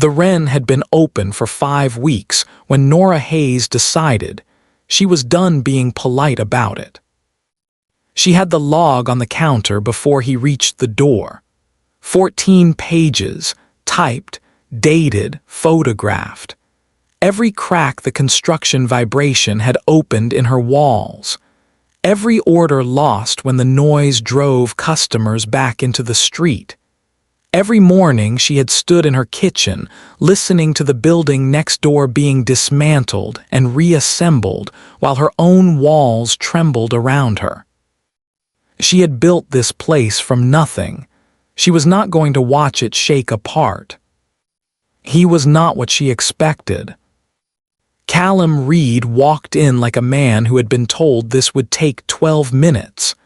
The Wren had been open for 5 weeks when Nora Hayes decided she was done being polite about it. She had the log on the counter before he reached the door. 14 pages, typed, dated, photographed. Every crack the construction vibration had opened in her walls. Every order lost when the noise drove customers back into the street. Every morning she had stood in her kitchen, listening to the building next door being dismantled and reassembled while her own walls trembled around her. She had built this place from nothing. She was not going to watch it shake apart. He was not what she expected. Callum Reed walked in like a man who had been told this would take 12 minutes.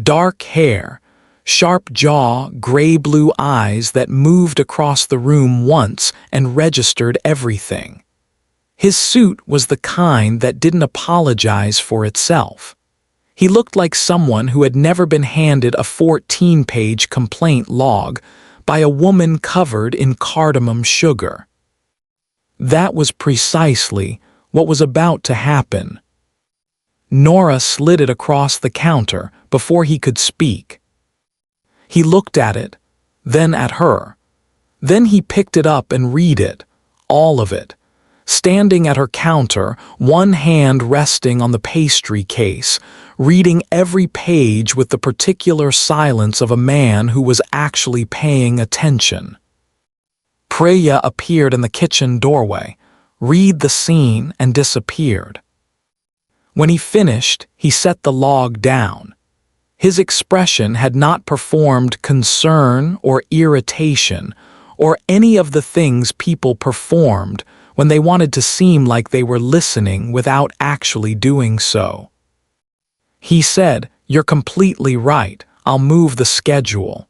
Dark hair, sharp jaw, gray-blue eyes that moved across the room once and registered everything. His suit was the kind that didn't apologize for itself. He looked like someone who had never been handed a 14-page complaint log by a woman covered in cardamom sugar. That was precisely what was about to happen. Nora slid it across the counter before he could speak. He looked at it, then at her. Then he picked it up and read it, all of it, standing at her counter, one hand resting on the pastry case, reading every page with the particular silence of a man who was actually paying attention. Priya appeared in the kitchen doorway, read the scene, and disappeared. When he finished, he set the log down. His expression had not performed concern or irritation or any of the things people performed when they wanted to seem like they were listening without actually doing so. He said, "You're completely right. I'll move the schedule."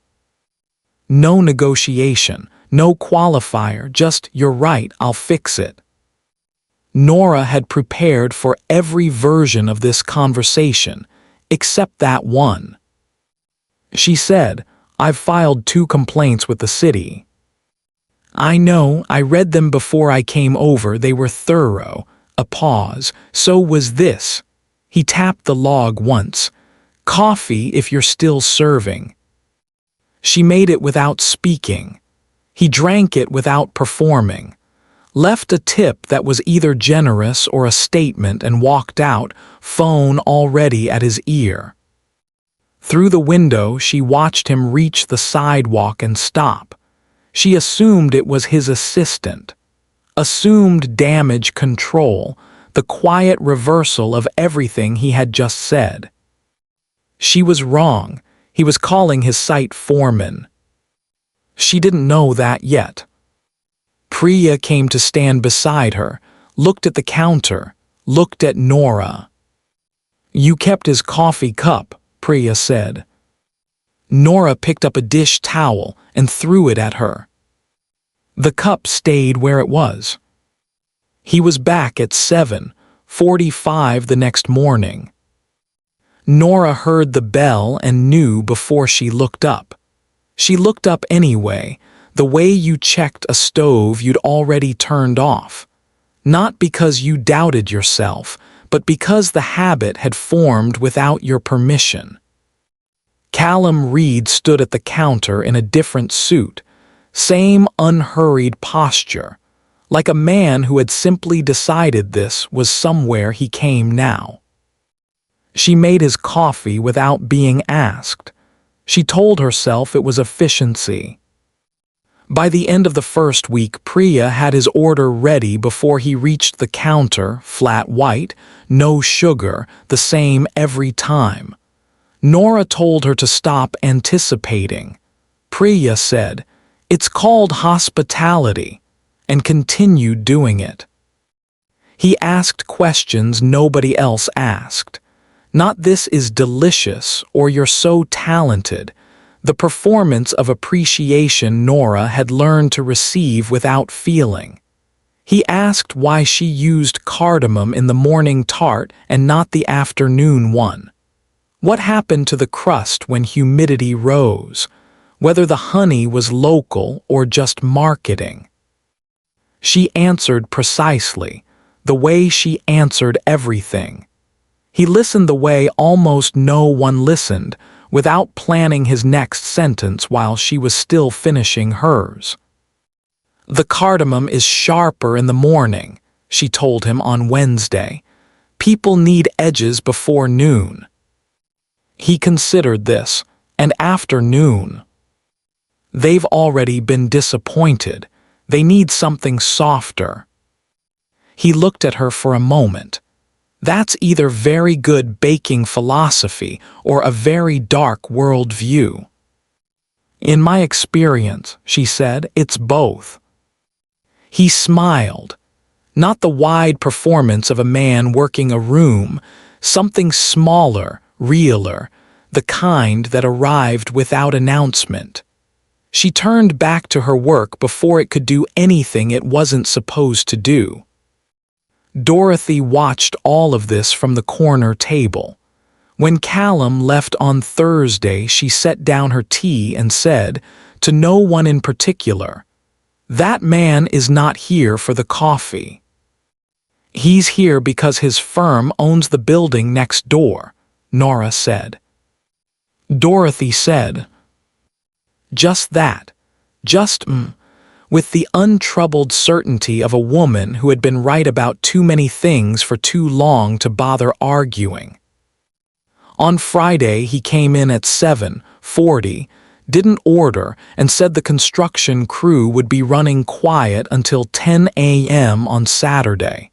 No negotiation, no qualifier, just "you're right, I'll fix it." Nora had prepared for every version of this conversation, except that one. She said, "I've filed 2 complaints with the city." "I know, I read them before I came over, they were thorough." A pause. "So was this." He tapped the log once. "Coffee if you're still serving." She made it without speaking. He drank it without performing. Left a tip that was either generous or a statement and walked out, phone already at his ear. Through the window, she watched him reach the sidewalk and stop. She assumed it was his assistant. Assumed damage control, the quiet reversal of everything he had just said. She was wrong. He was calling his site foreman. She didn't know that yet. Priya came to stand beside her, looked at the counter, looked at Nora. "You kept his coffee cup," Priya said. Nora picked up a dish towel and threw it at her. The cup stayed where it was. He was back at 7:45 the next morning. Nora heard the bell and knew before she looked up. She looked up anyway, the way you checked a stove you'd already turned off. Not because you doubted yourself, but because the habit had formed without your permission. Callum Reed stood at the counter in a different suit, same unhurried posture, like a man who had simply decided this was somewhere he came now. She made his coffee without being asked. She told herself it was efficiency. By the end of the first week, Priya had his order ready before he reached the counter, flat white, no sugar, the same every time. Nora told her to stop anticipating. Priya said, "It's called hospitality," and continued doing it. He asked questions nobody else asked. Not "this is delicious" or "you're so talented." The performance of appreciation Nora had learned to receive without feeling. He asked why she used cardamom in the morning tart and not the afternoon one. What happened to the crust when humidity rose? Whether the honey was local or just marketing. She answered precisely, the way she answered everything. He listened the way almost no one listened, without planning his next sentence while she was still finishing hers. "The cardamom is sharper in the morning," she told him on Wednesday. "People need edges before noon." He considered this, and after noon. They've already been disappointed. They need something softer. He looked at her for a moment. That's either very good baking philosophy or a very dark world view. "In my experience," she said, "it's both." He smiled. Not the wide performance of a man working a room, something smaller, realer, the kind that arrived without announcement. She turned back to her work before it could do anything it wasn't supposed to do. Dorothy watched all of this from the corner table. When Callum left on Thursday, she set down her tea and said, to no one in particular, "That man is not here for the coffee. He's here because his firm owns the building next door," Nora said. Dorothy said, "Just that. Just with the untroubled certainty of a woman who had been right about too many things for too long to bother arguing. On Friday he came in at 7:40, didn't order, and said the construction crew would be running quiet until 10 a.m. on Saturday.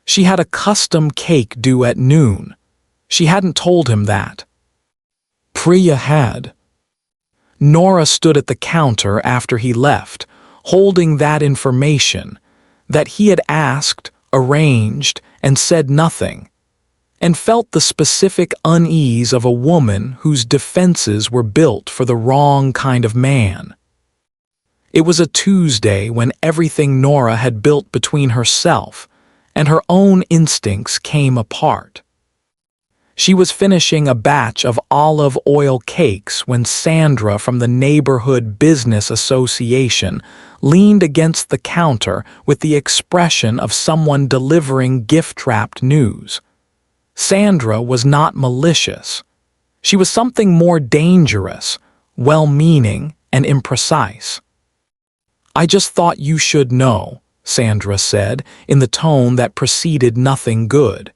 She had a custom cake due at noon. She hadn't told him that. Priya had. Nora stood at the counter after he left, holding that information, that he had asked, arranged, and said nothing, and felt the specific unease of a woman whose defenses were built for the wrong kind of man. It was a Tuesday when everything Nora had built between herself and her own instincts came apart. She was finishing a batch of olive oil cakes when Sandra from the Neighborhood Business Association leaned against the counter with the expression of someone delivering gift-wrapped news. Sandra was not malicious. She was something more dangerous, well-meaning, and imprecise. "I just thought you should know," Sandra said, in the tone that preceded nothing good.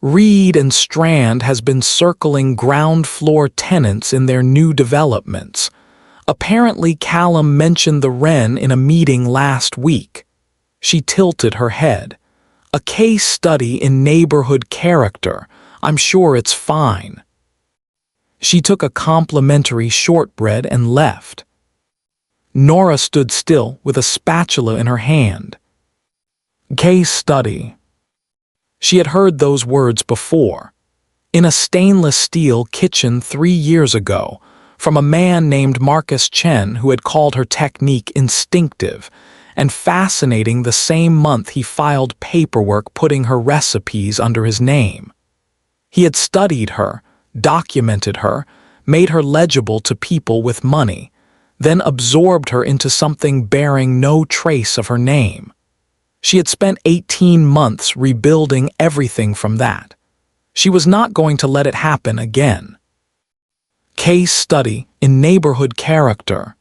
"Reed and Strand has been circling ground-floor tenants in their new developments. Apparently Callum mentioned the Wren in a meeting last week." She tilted her head. "A case study in neighborhood character. I'm sure it's fine." She took a complimentary shortbread and left. Nora stood still with a spatula in her hand. Case study. She had heard those words before. In a stainless steel kitchen 3 years ago, from a man named Marcus Chen who had called her technique instinctive, and fascinating the same month he filed paperwork putting her recipes under his name. He had studied her, documented her, made her legible to people with money, then absorbed her into something bearing no trace of her name. She had spent 18 months rebuilding everything from that. She was not going to let it happen again. Case study in neighborhood character.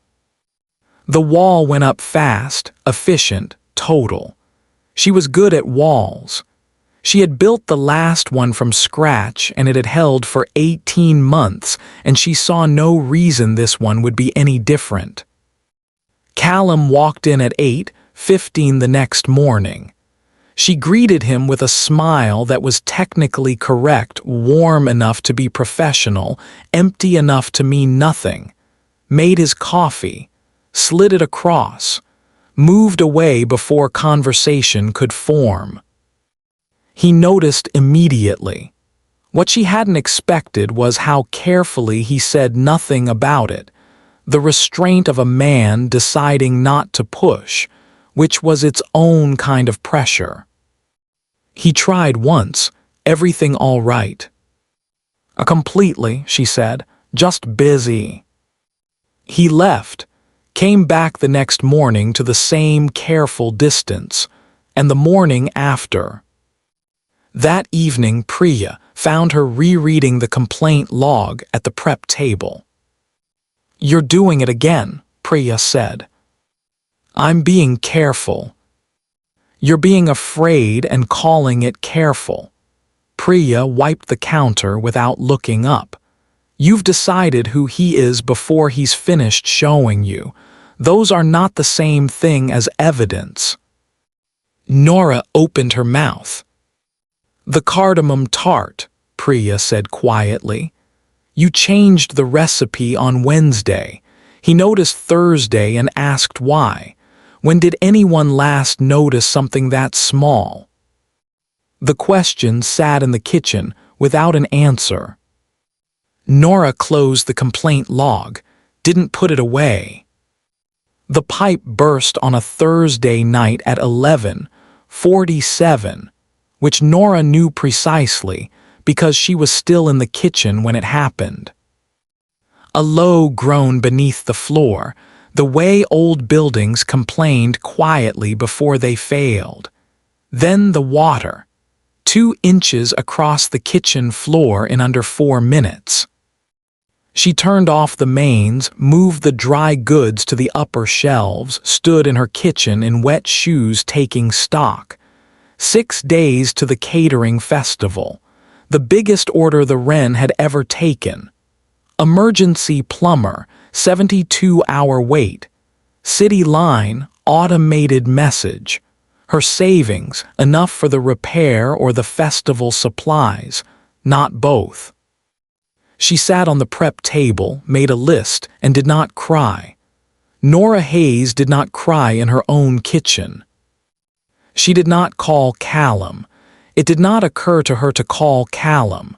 The wall went up fast, efficient, total. She was good at walls. She had built the last one from scratch and it had held for 18 months, and she saw no reason this one would be any different. Callum walked in at 8:15 the next morning. She greeted him with a smile that was technically correct, warm enough to be professional, empty enough to mean nothing, made his coffee, slid it across, moved away before conversation could form. He noticed immediately. What she hadn't expected was how carefully he said nothing about it, the restraint of a man deciding not to push, which was its own kind of pressure. He tried once, everything all right. Completely, she said, just busy. He left. came back the next morning to the same careful distance, and the morning after. That evening, Priya found her rereading the complaint log at the prep table. "You're doing it again," Priya said. "I'm being careful." "You're being afraid and calling it careful." Priya wiped the counter without looking up. "You've decided who he is before he's finished showing you. Those are not the same thing as evidence." Nora opened her mouth. "The cardamom tart," Priya said quietly. "You changed the recipe on Wednesday. He noticed Thursday and asked why. When did anyone last notice something that small?" The question sat in the kitchen without an answer. Nora closed the complaint log, didn't put it away. The pipe burst on a Thursday night at 11:47, which Nora knew precisely because she was still in the kitchen when it happened. A low groan beneath the floor, the way old buildings complained quietly before they failed. Then the water, 2 inches across the kitchen floor in under 4 minutes. She turned off the mains, moved the dry goods to the upper shelves, stood in her kitchen in wet shoes taking stock. 6 days to the catering festival, the biggest order the Wren had ever taken. Emergency plumber, 72-hour wait. City line, automated message. Her savings, enough for the repair or the festival supplies, not both. She sat on the prep table, made a list, and did not cry. Nora Hayes did not cry in her own kitchen. She did not call Callum. It did not occur to her to call Callum.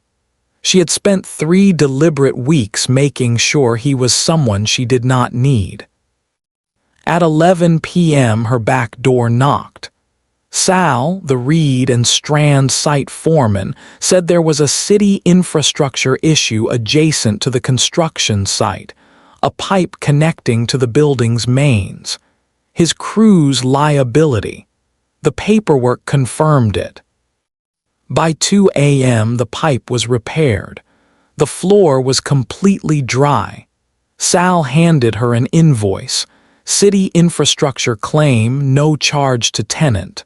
She had spent 3 deliberate weeks making sure he was someone she did not need. At 11 p.m. her back door knocked. Sal, the Reed and Strand site foreman, said there was a city infrastructure issue adjacent to the construction site, a pipe connecting to the building's mains. His crew's liability. The paperwork confirmed it. By 2 a.m. the pipe was repaired. The floor was completely dry. Sal handed her an invoice. City infrastructure claim, no charge to tenant.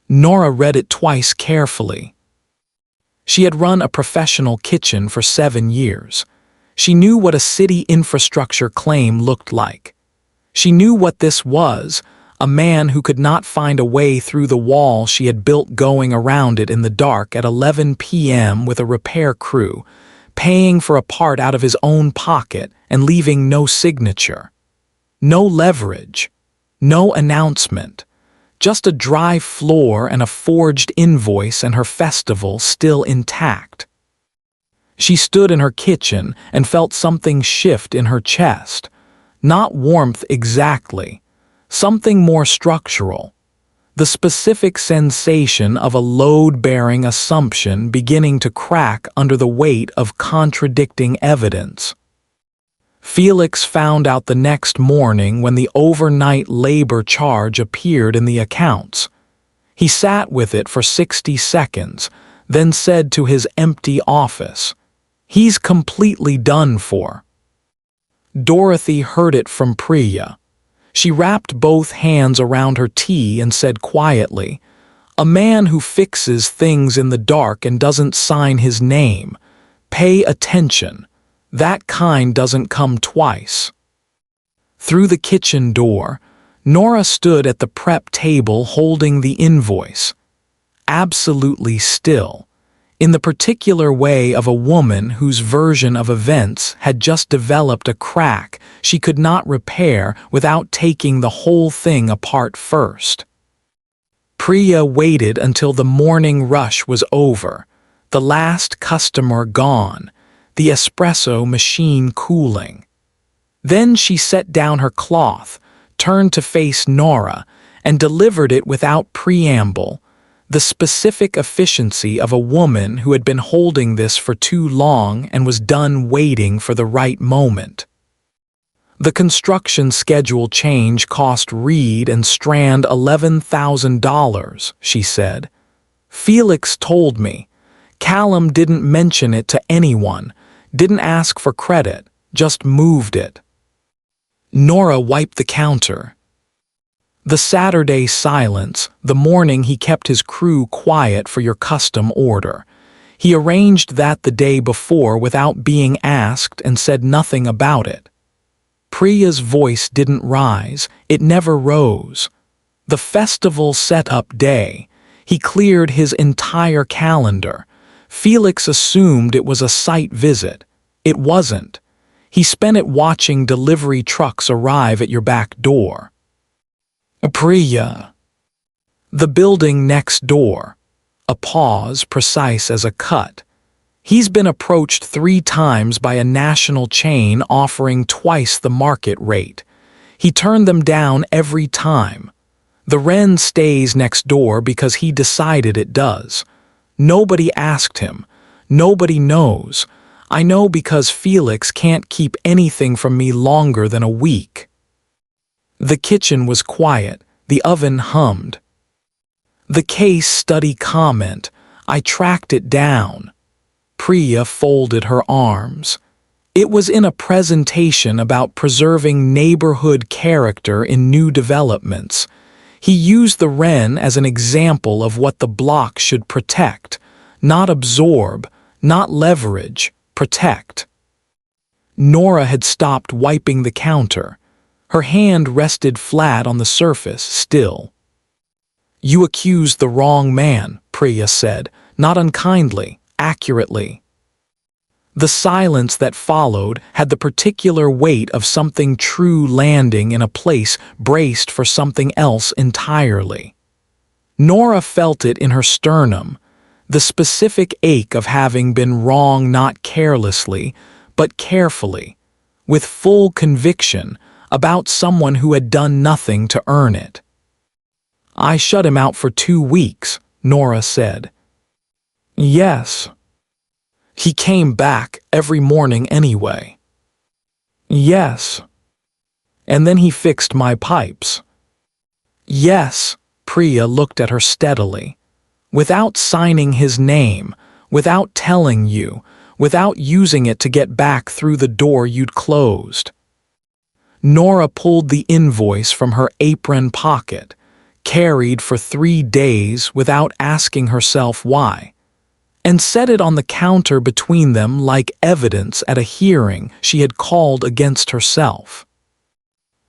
Nora read it twice carefully. She had run a professional kitchen for 7 years. She knew what a city infrastructure claim looked like. She knew what this was, a man who could not find a way through the wall she had built going around it in the dark at 11 p.m. with a repair crew, paying for a part out of his own pocket and leaving no signature. No leverage. No announcement. Just a dry floor and a forged invoice and her festival still intact. She stood in her kitchen and felt something shift in her chest. Not warmth exactly. Something more structural. The specific sensation of a load-bearing assumption beginning to crack under the weight of contradicting evidence. Felix found out the next morning when the overnight labor charge appeared in the accounts. He sat with it for 60 seconds, then said to his empty office, "He's completely done for." Dorothy heard it from Priya. She wrapped both hands around her tea and said quietly, "A man who fixes things in the dark and doesn't sign his name. Pay attention. That kind doesn't come twice." Through the kitchen door, Nora stood at the prep table holding the invoice. Absolutely still, in the particular way of a woman whose version of events had just developed a crack she could not repair without taking the whole thing apart first. Priya waited until the morning rush was over, the last customer gone, the espresso machine cooling. Then she set down her cloth, turned to face Nora, and delivered it without preamble, the specific efficiency of a woman who had been holding this for too long and was done waiting for the right moment. The construction schedule change cost Reed and Strand $11,000, she said. Felix told me. Callum didn't mention it to anyone, didn't ask for credit, just moved it. Nora wiped the counter. The Saturday silence, the morning he kept his crew quiet for your custom order. He arranged that the day before without being asked and said nothing about it. Priya's voice didn't rise, it never rose. The festival set-up day, he cleared his entire calendar. Felix assumed it was a site visit. It wasn't. He spent it watching delivery trucks arrive at your back door. Priya. The building next door. A pause precise as a cut. He's been approached 3 times by a national chain offering twice the market rate. He turned them down every time. The Wren stays next door because he decided it does. Nobody asked him. Nobody knows. I know because Felix can't keep anything from me longer than a week. The kitchen was quiet. The oven hummed. The case study comment. I tracked it down. Priya folded her arms. It was in a presentation about preserving neighborhood character in new developments. He used the Wren as an example of what the block should protect, not absorb, not leverage, protect. Nora had stopped wiping the counter. Her hand rested flat on the surface, still. You accused the wrong man, Priya said, not unkindly, accurately. The silence that followed had the particular weight of something true landing in a place braced for something else entirely. Nora felt it in her sternum, the specific ache of having been wrong not carelessly, but carefully, with full conviction about someone who had done nothing to earn it. I shut him out for 2 weeks, Nora said. Yes. He came back every morning anyway. Yes. And then he fixed my pipes. Yes, Priya looked at her steadily. Without signing his name, without telling you, without using it to get back through the door you'd closed. Nora pulled the invoice from her apron pocket, carried for 3 days without asking herself why, and set it on the counter between them like evidence at a hearing she had called against herself.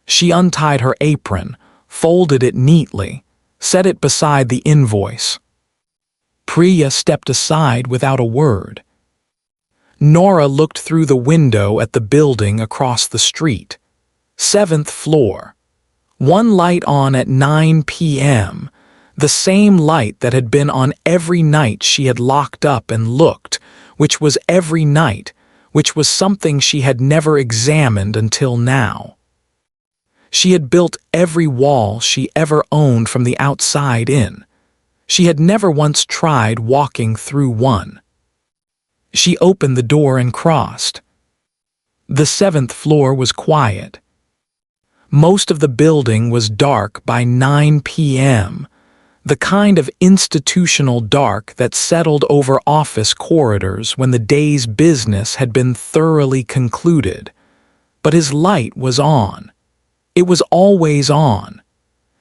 She untied her apron, folded it neatly, set it beside the invoice. Priya stepped aside without a word. Nora looked through the window at the building across the street. 7th floor. One light on at 9 p.m., the same light that had been on every night she had locked up and looked, which was every night, which was something she had never examined until now. She had built every wall she ever owned from the outside in. She had never once tried walking through one. She opened the door and crossed. The 7th floor was quiet. Most of the building was dark by 9 p.m., the kind of institutional dark that settled over office corridors when the day's business had been thoroughly concluded. But his light was on. It was always on.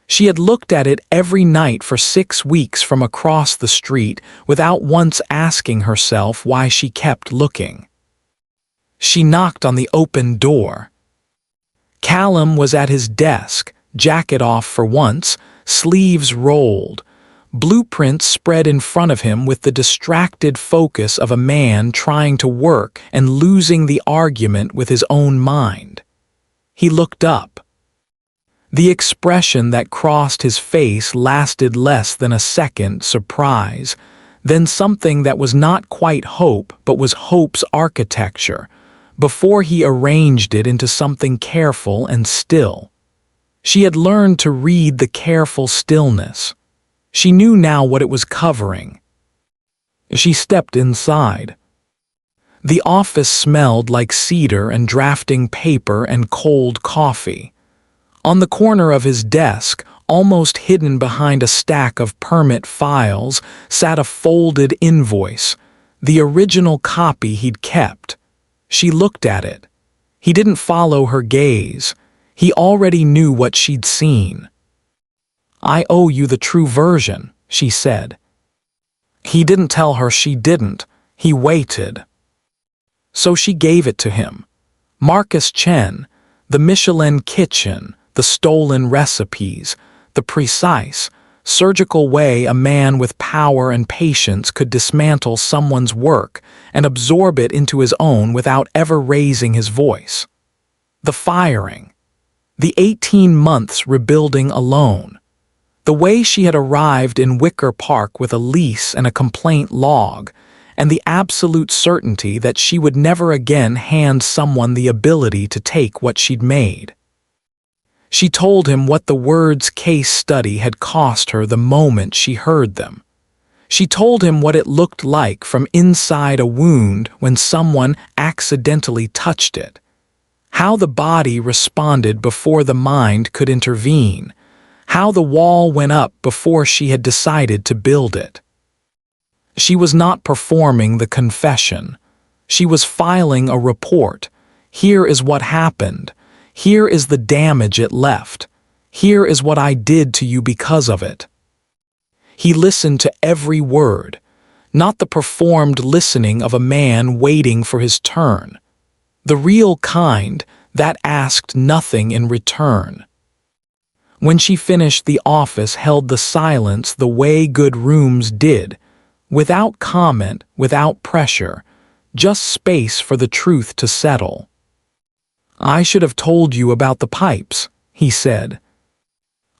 She had looked at it every night for 6 weeks from across the street without once asking herself why she kept looking. She knocked on the open door. Callum was at his desk, jacket off for once, sleeves rolled, blueprints spread in front of him with the distracted focus of a man trying to work and losing the argument with his own mind. He looked up. The expression that crossed his face lasted less than a second, surprise, then something that was not quite hope but was hope's architecture, before he arranged it into something careful and still. She had learned to read the careful stillness. She knew now what it was covering. She stepped inside. The office smelled like cedar and drafting paper and cold coffee. On the corner of his desk, almost hidden behind a stack of permit files, sat a folded invoice, the original copy he'd kept. She looked at it. He didn't follow her gaze. He already knew what she'd seen. "I owe you the true version," she said. He didn't tell her she didn't. He waited. So she gave it to him. Marcus Chen, the Michelin kitchen, the stolen recipes, the precise, surgical way a man with power and patience could dismantle someone's work and absorb it into his own without ever raising his voice. The firing. The 18 months rebuilding alone. The way she had arrived in Wicker Park with a lease and a complaint log, and the absolute certainty that she would never again hand someone the ability to take what she'd made. She told him what the words case study had cost her the moment she heard them. She told him what it looked like from inside a wound when someone accidentally touched it, how the body responded before the mind could intervene, how the wall went up before she had decided to build it. She was not performing the confession. She was filing a report. Here is what happened. Here is the damage it left. Here is what I did to you because of it. He listened to every word, not the performed listening of a man waiting for his turn. The real kind that asked nothing in return. When she finished, the office held the silence the way good rooms did, without comment, without pressure, just space for the truth to settle. "I should have told you about the pipes," he said.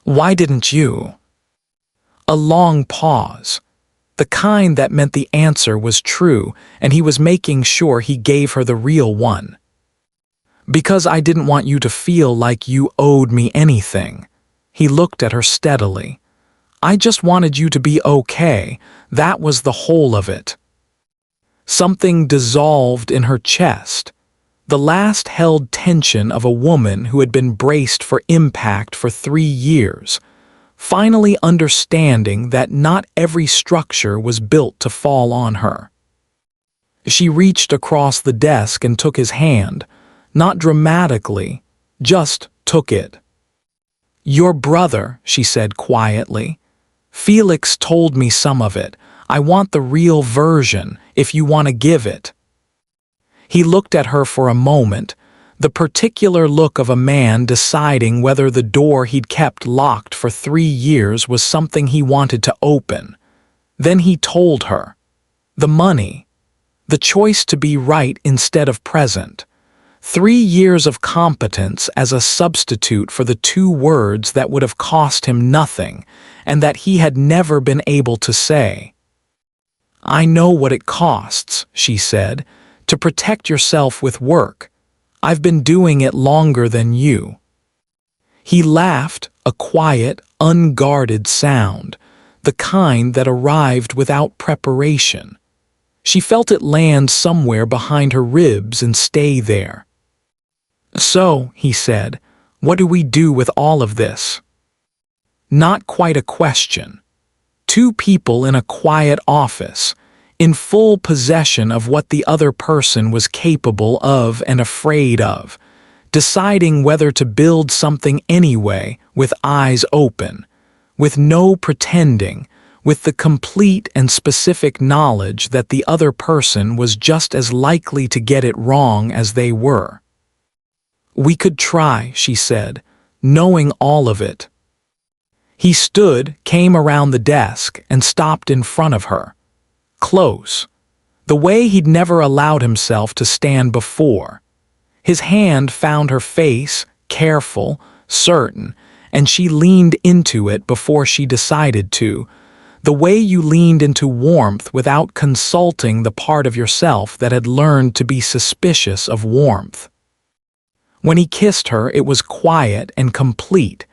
"Why didn't you?" A long pause, the kind that meant the answer was true and he was making sure he gave her the real one. "Because I didn't want you to feel like you owed me anything." He looked at her steadily. "I just wanted you to be okay. That was the whole of it." Something dissolved in her chest, the last held tension of a woman who had been braced for impact for 3 years, finally understanding that not every structure was built to fall on her. She reached across the desk and took his hand, not dramatically, just took it. "Your brother," she said quietly. "Felix told me some of it. I want the real version, if you want to give it." He looked at her for a moment, the particular look of a man deciding whether the door he'd kept locked for 3 years was something he wanted to open. Then he told her. The money. The choice to be right instead of present. 3 years of competence as a substitute for the 2 words that would have cost him nothing, and that he had never been able to say. "I know what it costs," she said, "to protect yourself with work. I've been doing it longer than you." He laughed, a quiet, unguarded sound, the kind that arrived without preparation. She felt it land somewhere behind her ribs and stay there. "So," he said, "what do we do with all of this?" Not quite a question. 2 people in a quiet office, in full possession of what the other person was capable of and afraid of, deciding whether to build something anyway, with eyes open, with no pretending, with the complete and specific knowledge that the other person was just as likely to get it wrong as they were. "We could try," she said, knowing all of it. He stood, came around the desk, and stopped in front of her. Close. The way he'd never allowed himself to stand before. His hand found her face, careful, certain, and she leaned into it before she decided to, the way you leaned into warmth without consulting the part of yourself that had learned to be suspicious of warmth. When he kissed her, it was quiet and complete,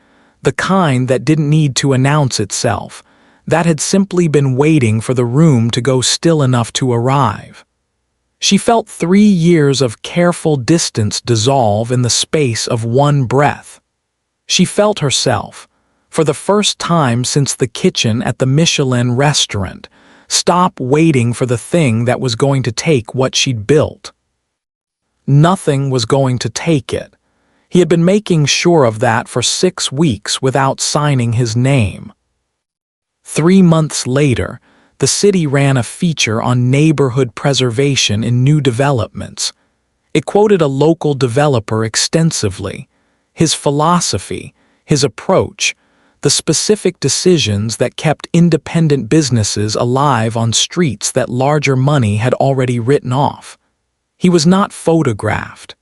the kind that didn't need to announce itself, that had simply been waiting for the room to go still enough to arrive. She felt 3 years of careful distance dissolve in the space of one breath. She felt herself, for the first time since the kitchen at the Michelin restaurant, stop waiting for the thing that was going to take what she'd built. Nothing was going to take it. He had been making sure of that for 6 weeks without signing his name. 3 months later, the city ran a feature on neighborhood preservation in new developments. It quoted a local developer extensively, his philosophy, his approach, the specific decisions that kept independent businesses alive on streets that larger money had already written off. He was not photographed.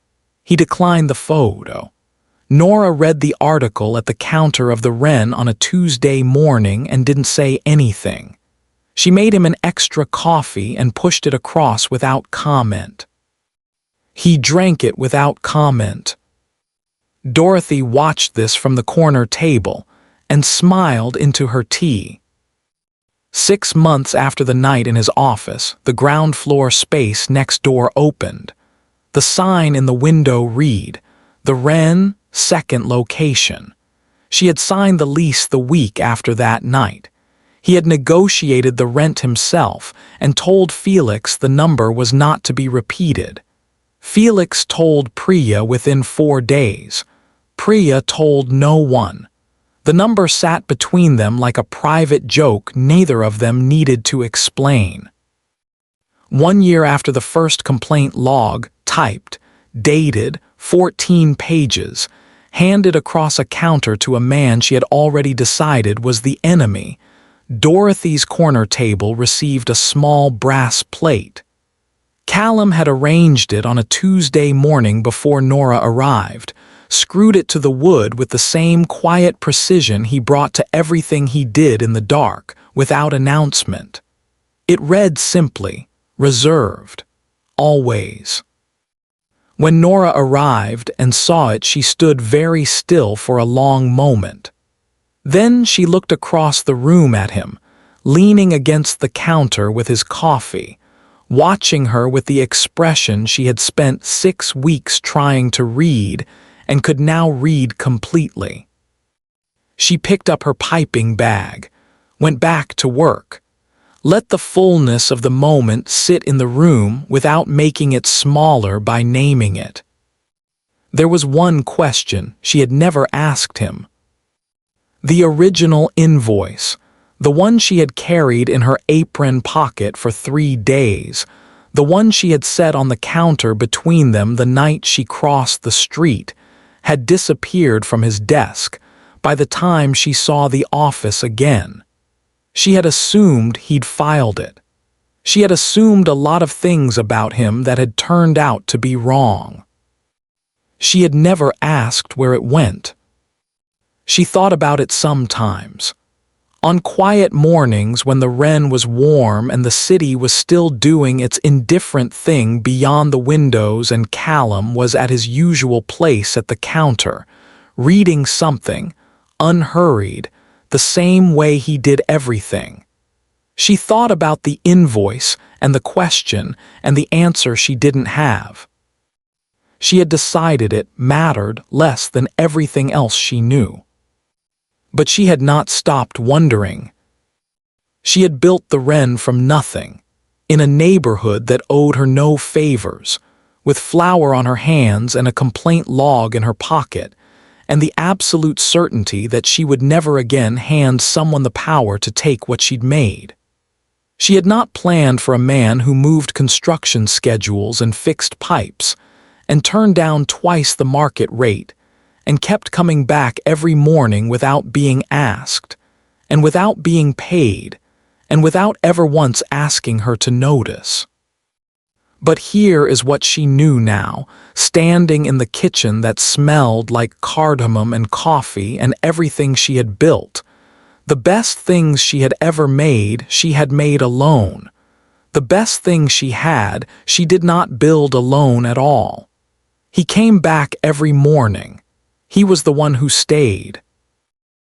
He declined the photo. Nora read the article at the counter of the Wren on a Tuesday morning and didn't say anything. She made him an extra coffee and pushed it across without comment. He drank it without comment. Dorothy watched this from the corner table and smiled into her tea. 6 months after the night in his office, the ground floor space next door opened. The sign in the window read, "The Wren, second location." She had signed the lease the week after that night. He had negotiated the rent himself and told Felix the number was not to be repeated. Felix told Priya within 4 days. Priya told no one. The number sat between them like a private joke neither of them needed to explain. 1 year after the first complaint log, typed, dated, 14 pages, handed across a counter to a man she had already decided was the enemy, Dorothy's corner table received a small brass plate. Callum had arranged it on a Tuesday morning before Nora arrived, screwed it to the wood with the same quiet precision he brought to everything he did in the dark, without announcement. It read simply, "Reserved. Always." When Nora arrived and saw it, she stood very still for a long moment. Then she looked across the room at him, leaning against the counter with his coffee, watching her with the expression she had spent 6 weeks trying to read and could now read completely. She picked up her piping bag, went back to work. Let the fullness of the moment sit in the room without making it smaller by naming it. There was one question she had never asked him. The original invoice, the one she had carried in her apron pocket for 3 days, the one she had set on the counter between them the night she crossed the street, had disappeared from his desk by the time she saw the office again. She had assumed he'd filed it. She had assumed a lot of things about him that had turned out to be wrong. She had never asked where it went. She thought about it sometimes. On quiet mornings when the Wren was warm and the city was still doing its indifferent thing beyond the windows and Callum was at his usual place at the counter, reading something, unhurried, the same way he did everything. She thought about the invoice and the question and the answer she didn't have. She had decided it mattered less than everything else she knew. But she had not stopped wondering. She had built the Wren from nothing, in a neighborhood that owed her no favors, with flour on her hands and a complaint log in her pocket, and the absolute certainty that she would never again hand someone the power to take what she'd made. She had not planned for a man who moved construction schedules and fixed pipes, and turned down twice the market rate, and kept coming back every morning without being asked, and without being paid, and without ever once asking her to notice. But here is what she knew now, standing in the kitchen that smelled like cardamom and coffee and everything she had built. The best things she had ever made, she had made alone. The best things she did not build alone at all. He came back every morning. He was the one who stayed.